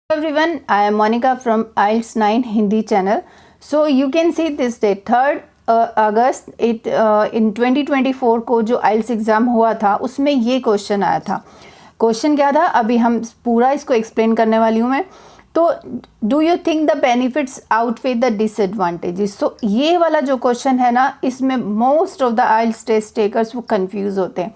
Everyone, I am Monica from IELTS 9 Hindi channel. So you can see this day 3rd अगस्त इन 2024 को जो IELTS exam हुआ था उसमें ये क्वेश्चन आया था। क्वेश्चन क्या था अभी हम पूरा इसको एक्सप्लेन करने वाली हूँ मैं। तो do you think the benefits outweigh the disadvantages. तो ये वाला जो क्वेश्चन है ना, इसमें most of the IELTS test takers वो कंफ्यूज होते हैं।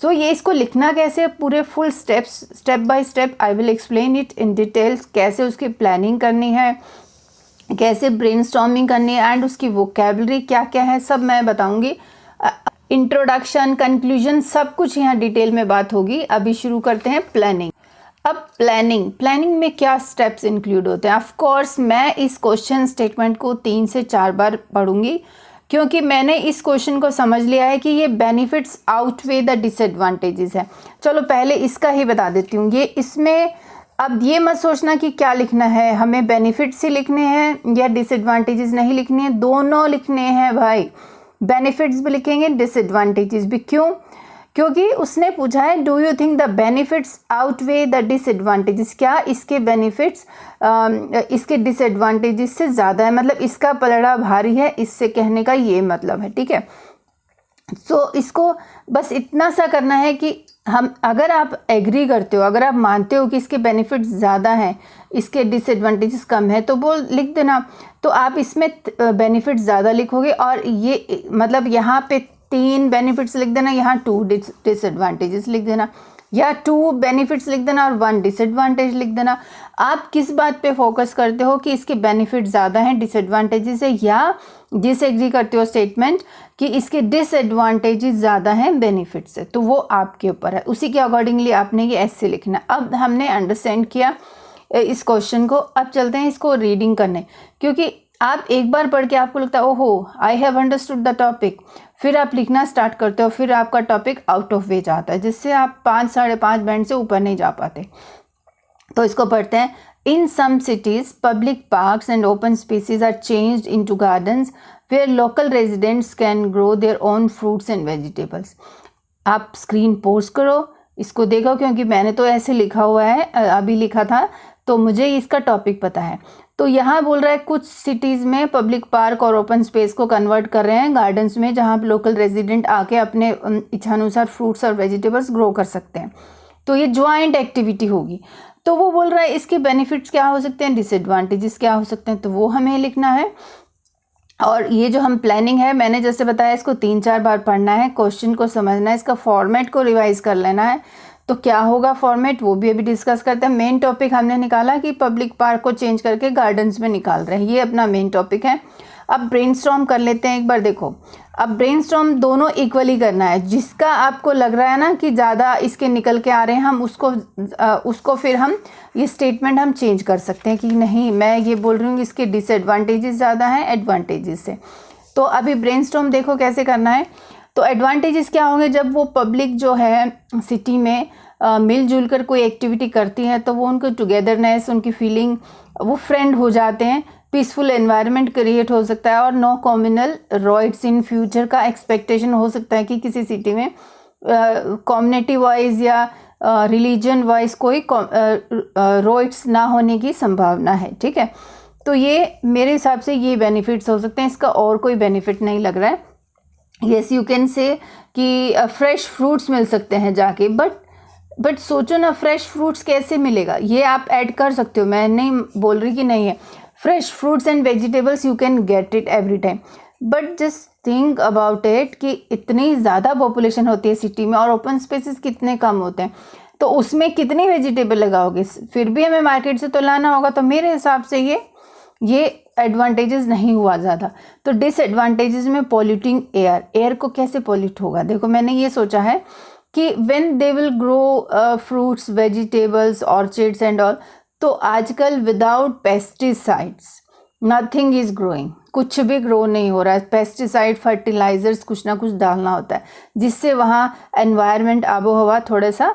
सो ये इसको लिखना कैसे, पूरे full step by step I will explain it in details. कैसे उसकी प्लानिंग करनी है, कैसे ब्रेनस्टॉर्मिंग करनी है एंड उसकी वोकैबुलरी क्या क्या है, सब मैं बताऊंगी। इंट्रोडक्शन, कंक्लूजन, सब कुछ यहाँ डिटेल में बात होगी। अभी शुरू करते हैं प्लानिंग। अब प्लानिंग में क्या स्टेप्स इंक्लूड होते हैं। ऑफ कोर्स मैं इस क्वेश्चन स्टेटमेंट को 3 से 4 बार पढ़ूंगी, क्योंकि मैंने इस क्वेश्चन को समझ लिया है कि ये बेनिफिट्स आउटवे द डिसएडवांटेजेस है। चलो पहले इसका ही बता देती हूँ। ये इसमें अब ये मत सोचना कि क्या लिखना है, हमें बेनिफिट्स ही लिखने हैं या डिसएडवांटेजेस नहीं लिखने हैं, दोनों लिखने हैं भाई। बेनिफिट्स भी लिखेंगे, डिसएडवांटेजेस भी। क्यों? क्योंकि उसने पूछा है do you think the benefits outweigh the disadvantages. क्या इसके बेनिफिट्स इसके डिसएडवांटेजेस से ज़्यादा है, मतलब इसका पलड़ा भारी है, इससे कहने का ये मतलब है। ठीक है, सो इसको बस इतना सा करना है कि हम, अगर आप एग्री करते हो, अगर आप मानते हो कि इसके बेनिफिट्स ज़्यादा हैं, इसके डिसएडवांटेजेस कम है, तो वो लिख देना। तो आप इसमें बेनिफिट्स ज़्यादा लिखोगे और ये मतलब यहाँ पे 3 बेनिफिट्स लिख देना, यहाँ 2 डिसएडवांटेजेस लिख देना, या 2 बेनिफिट्स लिख देना और 1 डिसएडवांटेज लिख देना। आप किस बात पे फोकस करते हो कि इसके बेनिफिट ज़्यादा हैं डिसएडवांटेजेस से, या डिसएग्री करते हो स्टेटमेंट कि इसके डिसएडवांटेजेस ज़्यादा हैं बेनिफिट से, तो वो आपके ऊपर है। उसी के अकॉर्डिंगली आपने ये ऐसे लिखना। अब हमने अंडरस्टैंड किया इस क्वेश्चन को। अब चलते हैं इसको रीडिंग करने, क्योंकि आप एक बार पढ़ के आपको लगता है ओहो I have understood the topic, फिर आप लिखना स्टार्ट करते हो, फिर आपका टॉपिक आउट ऑफ वे जाता है, जिससे आप 5 साढ़े 5 बैंड से ऊपर नहीं जा पाते। तो इसको पढ़ते हैं। In some cities public parks and open spaces are changed into gardens where local residents can grow their own fruits and vegetables. आप स्क्रीन पोज करो, इसको देखो, क्योंकि मैंने तो ऐसे लिखा हुआ है, अभी लिखा था, तो मुझे इसका टॉपिक पता है। तो यहाँ बोल रहा है कुछ सिटीज़ में पब्लिक पार्क और ओपन स्पेस को कन्वर्ट कर रहे हैं गार्डन्स में, जहाँ लोकल रेजिडेंट आके अपने इच्छानुसार फ्रूट्स और वेजिटेबल्स ग्रो कर सकते हैं। तो ये ज्वाइंट एक्टिविटी होगी। तो वो बोल रहा है इसके बेनिफिट्स क्या हो सकते हैं, डिसएडवांटेजेस क्या हो सकते हैं, तो वो हमें लिखना है। और ये जो हम प्लानिंग है, मैंने जैसे बताया, इसको 3-4 बार पढ़ना है, क्वेश्चन को समझना है, इसका फॉर्मेट को रिवाइज कर लेना है। तो क्या होगा फॉर्मेट, वो भी अभी डिस्कस करते हैं। मेन टॉपिक हमने निकाला कि पब्लिक पार्क को चेंज करके गार्डन्स में निकाल रहे हैं, ये अपना मेन टॉपिक है। अब ब्रेनस्टॉर्म कर लेते हैं एक बार। देखो, अब ब्रेनस्टॉर्म दोनों इक्वली करना है। जिसका आपको लग रहा है ना कि ज़्यादा इसके निकल के आ रहे हैं, हम उसको फिर हम ये स्टेटमेंट हम चेंज कर सकते हैं कि नहीं, मैं ये बोल रही हूँ कि इसके डिसएडवांटेजेस ज़्यादा हैं एडवांटेजेस से। तो अभी ब्रेनस्टॉर्म देखो कैसे करना है। तो एडवांटेजेस क्या होंगे, जब वो पब्लिक जो है सिटी में मिलजुल कर कोई एक्टिविटी करती है, तो वो उनको टुगेदरनेस, उनकी फीलिंग, वो फ्रेंड हो जाते हैं, पीसफुल एनवायरनमेंट क्रिएट हो सकता है, और नो कम्युनल रॉइट्स इन फ्यूचर का एक्सपेक्टेशन हो सकता है कि किसी सिटी में कम्युनिटी वाइज या रिलीजन वाइज कोई रॉइट्स ना होने की संभावना है। ठीक है, तो ये मेरे हिसाब से ये बेनिफिट्स हो सकते हैं, इसका और कोई बेनिफिट नहीं लग रहा है। येस, यू कैन से कि फ्रेश फ्रूट्स मिल सकते हैं जाके, बट सोचो ना, फ्रेश फ्रूट्स कैसे मिलेगा, ये आप ऐड कर सकते हो, मैं नहीं बोल रही कि नहीं है। Fresh fruits and vegetables you can get it every time, but just think about it कि इतनी ज़्यादा पॉपुलेशन होती है सिटी में और ओपन स्पेसेस कितने कम होते हैं, तो उसमें कितनी वेजिटेबल लगाओगे, फिर भी हमें मार्केट से तो लाना होगा। तो मेरे हिसाब से ये एडवांटेजेस नहीं हुआ ज़्यादा। तो डिसएडवांटेजेस में पॉल्यूटिंग एयर को कैसे पॉल्यूट होगा। देखो, मैंने ये सोचा है कि when they will grow fruits, vegetables, orchids and all, तो आजकल without pesticides nothing is growing, कुछ भी ग्रो नहीं हो रहा है। पेस्टिसाइड, फर्टिलाइजर्स कुछ ना कुछ डालना होता है, जिससे वहाँ एनवायरनमेंट, आबो हवा थोड़ा सा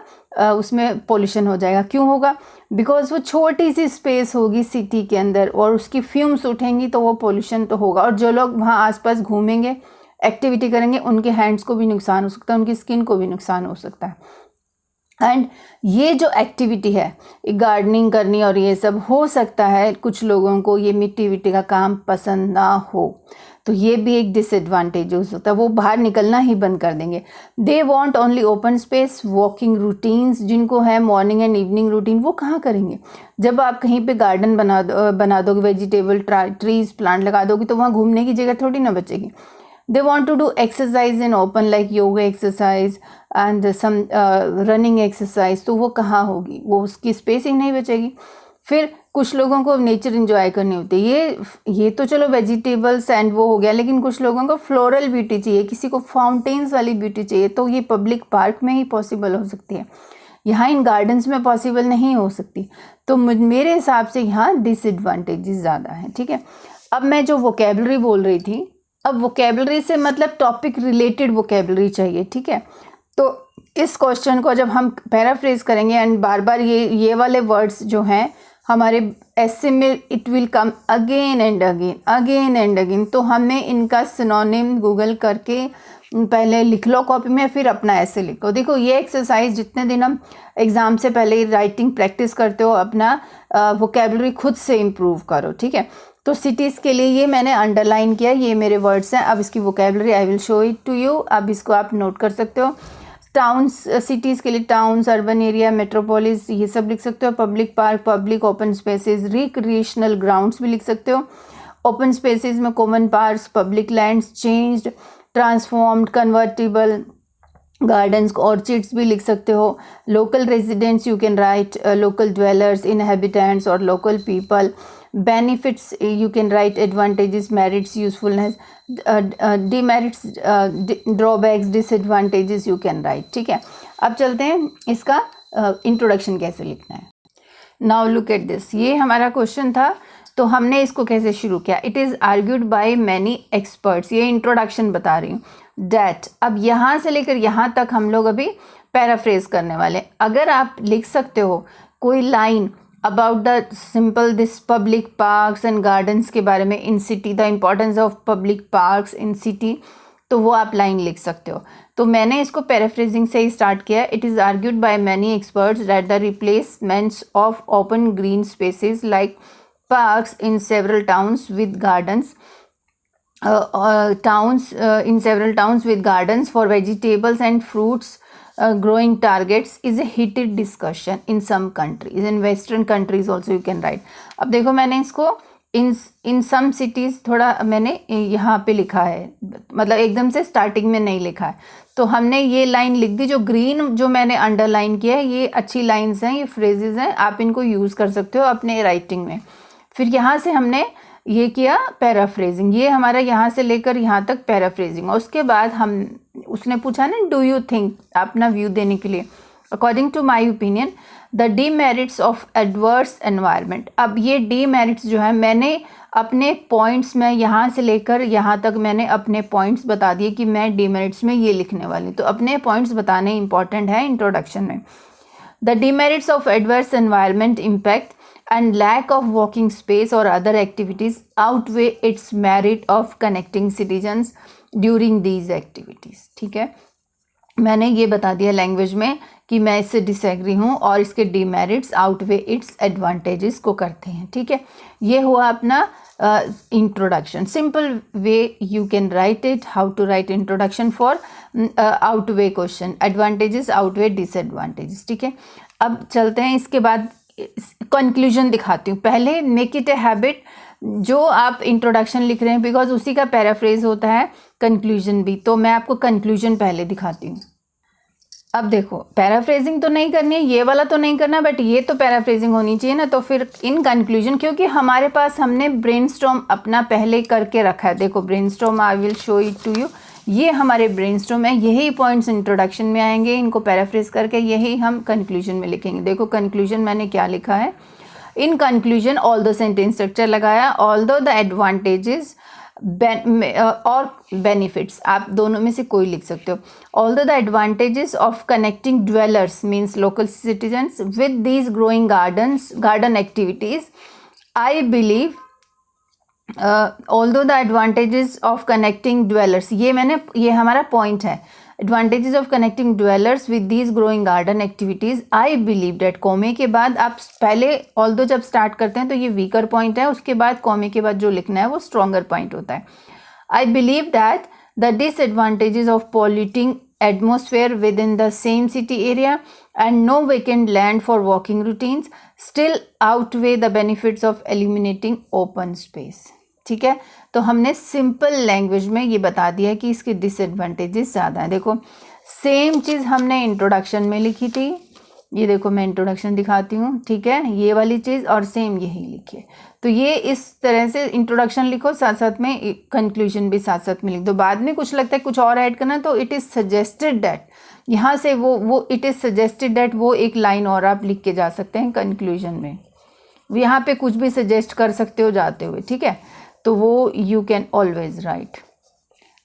उसमें पोल्यूशन हो जाएगा। क्यों होगा? बिकॉज वो छोटी सी स्पेस होगी सिटी के अंदर और उसकी फ्यूम्स उठेंगी, तो वो पोल्यूशन तो होगा। और जो लोग वहाँ आसपास घूमेंगे, एक्टिविटी करेंगे, उनके हैंड्स को भी नुकसान हो सकता है, उनकी स्किन को भी नुकसान हो सकता है। एंड ये जो एक्टिविटी है गार्डनिंग करनी और ये सब, हो सकता है कुछ लोगों को ये मिट्टी विट्टी का काम पसंद ना हो, तो ये भी एक डिसएडवांटेज हो सकता है, वो बाहर निकलना ही बंद कर देंगे। They want only open space, walking routines, जिनको है मॉर्निंग एंड इवनिंग रूटीन, वो कहाँ करेंगे? जब आप कहीं पे गार्डन बना दोगे, वेजिटेबल ट्रीज प्लांट लगा दोगे, तो वहाँ घूमने की जगह थोड़ी ना बचेगी। They want to do exercise in open like yoga exercise and some running exercise, तो वो कहाँ होगी? वो उसकी स्पेस ही नहीं बचेगी। फिर कुछ लोगों को नेचर एंजॉय करनी होती है, ये तो चलो वेजिटेबल्स एंड वो हो गया, लेकिन कुछ लोगों को फ्लोरल ब्यूटी चाहिए, किसी को फाउंटेन्स वाली ब्यूटी चाहिए, तो ये पब्लिक पार्क में ही पॉसिबल हो सकती है, यहाँ इन गार्डन्स में पॉसिबल नहीं हो सकती। तो मेरे हिसाब से यहाँ डिसएडवांटेजेस ज़्यादा हैं, ठीक है। अब मैं जो वोकेबलरी बोल रही थी, अब वोकेबलरी से मतलब टॉपिक रिलेटेड वोकेबलरी चाहिए, ठीक है। तो इस क्वेश्चन को जब हम पैराफ्रेज करेंगे एंड बार बार ये वाले वर्ड्स जो हैं हमारे ऐसे में it will come again and again, तो हमने इनका सिनोनिम गूगल करके पहले लिख लो कॉपी में, फिर अपना ऐसे लिखो। देखो ये एक्सरसाइज जितने दिन हम एग्ज़ाम से पहले राइटिंग प्रैक्टिस करते हो, अपना वोकेबलरी खुद से इम्प्रूव करो, ठीक है। तो सिटीज़ के लिए ये मैंने अंडरलाइन किया, ये मेरे वर्ड्स हैं। अब इसकी vocabulary I will show it to you, अब इसको आप नोट कर सकते हो। टाउन्स, सिटीज़ के लिए टाउन्स, अर्बन एरिया, मेट्रोपोलिस, ये सब लिख सकते हो। Public park, public open spaces, recreational grounds भी लिख सकते हो। ओपन स्पेसेस में common parks, public lands, changed, transformed, convertible gardens, orchids भी लिख सकते हो। Local residents you can write local dwellers, inhabitants और local people. Benefits you can write advantages, merits, usefulness, demerits, drawbacks, disadvantages you can write, ठीक है। अब चलते हैं इसका इंट्रोडक्शन कैसे लिखना है। नाउ लुक एट दिस, ये हमारा क्वेश्चन था, तो हमने इसको कैसे शुरू किया। It is argued by many experts, ये इंट्रोडक्शन बता रही हूँ। डैट, अब यहाँ से लेकर यहाँ तक हम लोग अभी पैराफ्रेज करने वाले। अगर आप लिख सकते हो कोई line about the simple this public parks and gardens के बारे में इन city, the importance of public parks in city, तो वो आप लाइन लिख सकते हो। तो मैंने इसको पैराफ्रेजिंग से ही स्टार्ट किया। It is argued by many experts that the replacements of open green spaces like parks in several towns with gardens for vegetables and fruits growing targets is a heated discussion in some countries, in western countries also you can write। अब देखो मैंने इसको in some cities थोड़ा मैंने यहाँ पे लिखा है, मतलब एकदम से स्टार्टिंग में नहीं लिखा है, तो हमने ये लाइन लिख दी। जो ग्रीन जो मैंने अंडरलाइन किया है, ये अच्छी लाइन्स हैं, ये फ्रेजेस हैं, आप इनको यूज़ कर सकते हो अपने राइटिंग में। फिर यहाँ से हमने ये किया पैराफ्रेजिंग, ये हमारा यहाँ से लेकर यहाँ तक पैराफ्रेजिंग। और उसके बाद उसने पूछा ना डू यू थिंक, अपना व्यू देने के लिए। According to my opinion the demerits of adverse environment. अब ये डीमेरिट्स जो है मैंने अपने पॉइंट्स में यहाँ से लेकर यहाँ तक मैंने अपने पॉइंट्स बता दिए कि मैं डीमेरिट्स में ये लिखने वाली, तो अपने पॉइंट्स बताने इंपॉर्टेंट है इंट्रोडक्शन में। The demerits of adverse environment impact and lack of walking space or other activities outweigh its merit of connecting citizens during these activities, ठीक है। मैंने ये बता दिया लैंग्वेज में कि मैं इससे डिसएग्री हूँ और इसके डीमेरिट्स आउटवे इट्स एडवांटेजेस को करते हैं, ठीक है। ये हुआ अपना introduction. Simple way you can write it, how to write introduction for outweigh question, advantages outweigh disadvantages, ठीक है। अब चलते हैं, इसके बाद कंक्लूजन दिखाती हूँ। पहले मेक इट ए हैबिट, जो आप इंट्रोडक्शन लिख रहे हैं बिकॉज उसी का पैराफ्रेज होता है कंक्लूजन भी, तो मैं आपको कंक्लूजन पहले दिखाती हूँ। अब देखो पैराफ्रेजिंग तो नहीं करनी है, ये वाला तो नहीं करना, बट ये तो पैराफ्रेजिंग होनी चाहिए ना। तो फिर इन कंक्लूजन, क्योंकि हमारे पास हमने ब्रेनस्टॉर्म अपना पहले करके रखा है। देखो brainstorm, I will show it to you, ये हमारे ब्रेनस्टॉर्म है, यही पॉइंट्स इंट्रोडक्शन में आएंगे, इनको पैराफ्रेज करके यही हम कंक्लूजन में लिखेंगे। देखो कंक्लूजन मैंने क्या लिखा है। In conclusion all the sentence structure लगाया, ऑल द एडवांटेजेस और बेनिफिट्स, आप दोनों में से कोई लिख सकते हो। All the advantages of connecting dwellers means local citizens with these growing garden activities, I believe although the advantages of connecting dwellers, ये हमारा पॉइंट है। Advantages of connecting dwellers with these growing garden activities. I believe that, comma के बाद आप पहले although जब start करते हैं तो ये वीकर पॉइंट है, उसके बाद कोमे के बाद जो लिखना है वो स्ट्रॉन्गर पॉइंट होता है। आई believe that the disadvantages of polluting atmosphere within the same city area and no vacant land for walking routines still outweigh the benefits of eliminating open space। ठीक है, तो हमने सिंपल लैंग्वेज में ये बता दिया कि इसके डिसएडवांटेजेस ज़्यादा हैं। देखो सेम चीज़ हमने इंट्रोडक्शन में लिखी थी, ये देखो मैं इंट्रोडक्शन दिखाती हूँ, ठीक है, ये वाली चीज़ और सेम यही लिखी है। तो ये इस तरह से इंट्रोडक्शन लिखो, साथ साथ में कंक्लूजन भी साथ साथ में लिख दो। बाद में कुछ लगता है कुछ और ऐड करना तो इट इज़ सजेस्टेड दैट, यहाँ से वो इट इज़ सजेस्टेड दैट वो एक लाइन और आप लिख के जा सकते हैं कंक्लूजन में। यहाँ पे कुछ भी सजेस्ट कर सकते हो जाते हुए, ठीक है, तो वो यू कैन ऑलवेज राइट।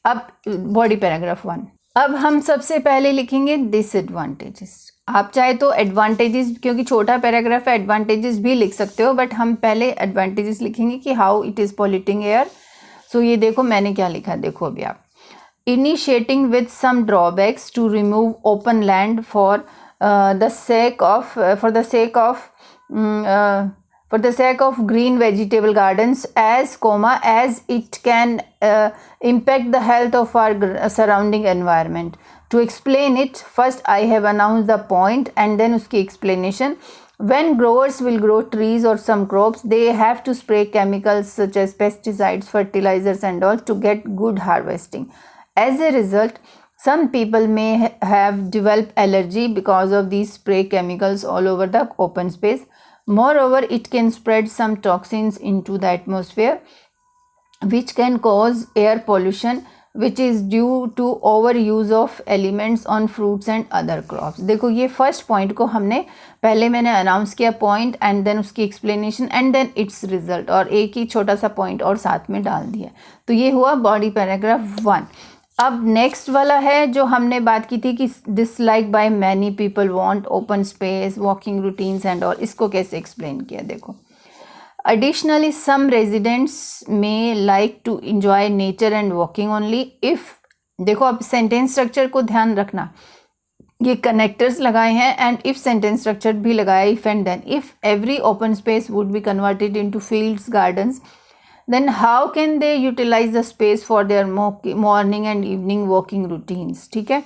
अब बॉडी पैराग्राफ 1। अब हम सबसे पहले लिखेंगे डिसएडवांटेजेस। आप चाहे तो एडवांटेजेस, क्योंकि छोटा पैराग्राफ है, एडवांटेजेस भी लिख सकते हो, बट हम पहले एडवांटेजेस लिखेंगे कि how it is polluting air. So ये देखो मैंने क्या लिखा है, देखो अभी आप, initiating with some drawbacks to remove open land for the sake of green vegetable gardens as it can impact the health of our surrounding environment. To explain it, first I have announced the point and then uski explanation. When growers will grow trees or some crops, they have to spray chemicals such as pesticides, fertilizers and all to get good harvesting. As a result, some people may have developed allergy because of these spray chemicals all over the open space. Moreover, it can spread some toxins into the atmosphere which can cause air pollution, which is due to overuse of elements on fruits and other crops. देखो ये first point को हमने पहले मैंने announce किया point and then उसकी explanation and then its result, और एक ही छोटा सा पॉइंट और साथ में डाल दिया। तो ये हुआ बॉडी पैराग्राफ 1। अब नेक्स्ट वाला है जो हमने बात की थी कि dislike by many people want open space, walking routines and all, इसको कैसे एक्सप्लेन किया देखो। Additionally, some residents may like to enjoy nature and walking only if, देखो अब सेंटेंस स्ट्रक्चर को ध्यान रखना, ये कनेक्टर्स लगाए हैं एंड इफ सेंटेंस स्ट्रक्चर भी लगाया, if and then, if every open space would be converted into fields, gardens, then how can they utilize the space for their morning and evening walking routines। ठीक है,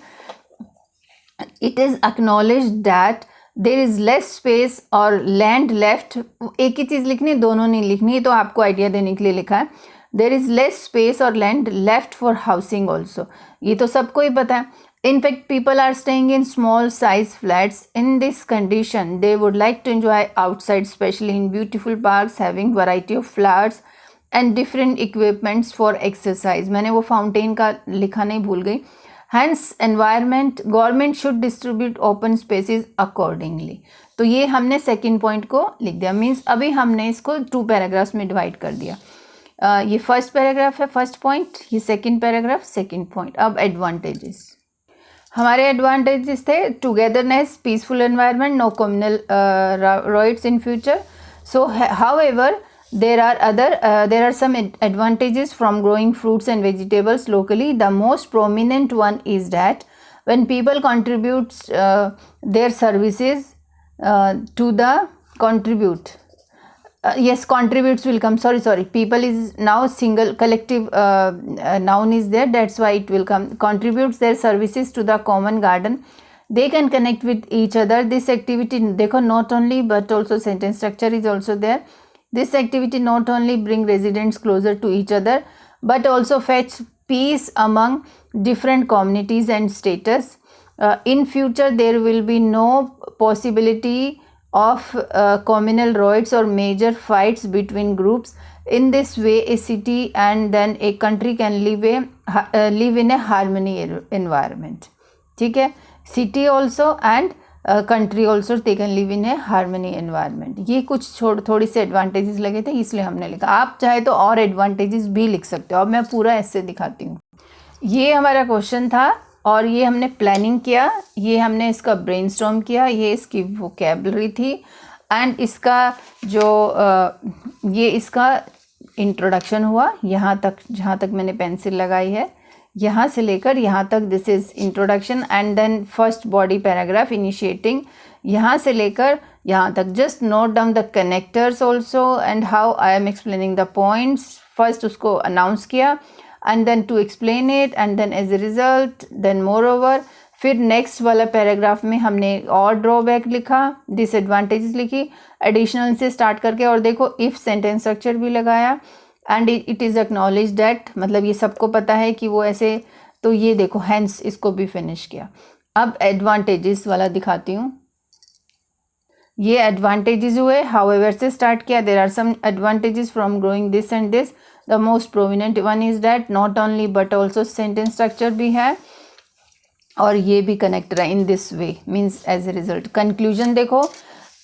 it is acknowledged that there is less space or land left, एक ही चीज़ लिखनी, दोनों नहीं लिखनी, तो आपको idea देने के लिए लिखा है। there is less space or land left for housing also, ये तो सबको ही पता है। In fact, people are staying in small size flats. In this condition, they would like to enjoy outside, especially in beautiful parks having variety of flowers and different equipments for exercise। मैंने वो fountain का लिखा नहीं, भूल गई। Hence, government should distribute open spaces accordingly। तो ये हमने सेकेंड पॉइंट को लिख दिया, मीन्स अभी हमने इसको 2 पैराग्राफ्स में डिवाइड कर दिया। ये फर्स्ट पैराग्राफ है फर्स्ट पॉइंट, ये सेकेंड पैराग्राफ सेकेंड पॉइंट। अब एडवांटेजेस, हमारे एडवांटेजेस थे togetherness, peaceful environment, no communal riots in future. So however there are some advantages from growing fruits and vegetables locally. The most prominent one is that when people contribute their services to the contributes will come, sorry, people is now single, collective noun is there, that's why it will come, contributes their services to the common garden. They can connect with each other. This activity, देखो, not only but also sentence structure is also there. This activity not only bring residents closer to each other but also fetch peace among different communities and status. In future, there will be no possibility of communal riots or major fights between groups. In this way, a city and then a country can live in a harmony environment। ठीक है, city also and country also they can live in a harmony environment. ये कुछ थोड़ी से advantages लगे थे इसलिए हमने लिखा। आप चाहे तो और एडवांटेजेस भी लिख सकते हो। अब मैं पूरा ऐसे दिखाती हूँ। ये हमारा क्वेश्चन था और ये हमने प्लानिंग किया, ये हमने इसका ब्रेनस्टॉर्म किया, ये इसकी वोकैबुलरी थी एंड इसका जो ये इसका इंट्रोडक्शन हुआ यहाँ तक, जहाँ तक मैंने पेंसिल लगाई है, यहाँ से लेकर यहाँ तक this is introduction and then first body paragraph initiating, यहाँ से लेकर यहाँ तक just note down the connectors also and how I am explaining the points. First उसको अनाउंस किया and then to explain it and then as a result then moreover. फिर next वाला paragraph में हमने और ड्रॉबैक लिखा, disadvantages लिखी, additional से स्टार्ट करके और देखो इफ़ सेंटेंस स्ट्रक्चर भी लगाया and it is acknowledge that, मतलब ये सबको पता है कि वो ऐसे, तो ये देखो हैंस इसको भी फिनिश किया। अब एडवांटेजेस वाला दिखाती हूँ। ये एडवांटेजेस हुए, हाउएवर से स्टार्ट किया। There are some advantages from growing this and this. The most prominent one is that not only but also sentence structure भी है और ये भी कनेक्ट रहा in this way, means as a result. Conclusion देखो,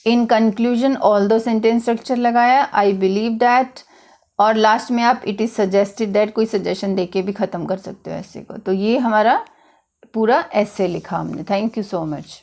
in conclusion all दो sentence structure लगाया, I believe that, और लास्ट में आप इट इज़ सजेस्टेड दैट, कोई सजेशन देके भी ख़त्म कर सकते हो ऐसे को। तो ये हमारा पूरा ऐसे लिखा हमने। Thank you so much.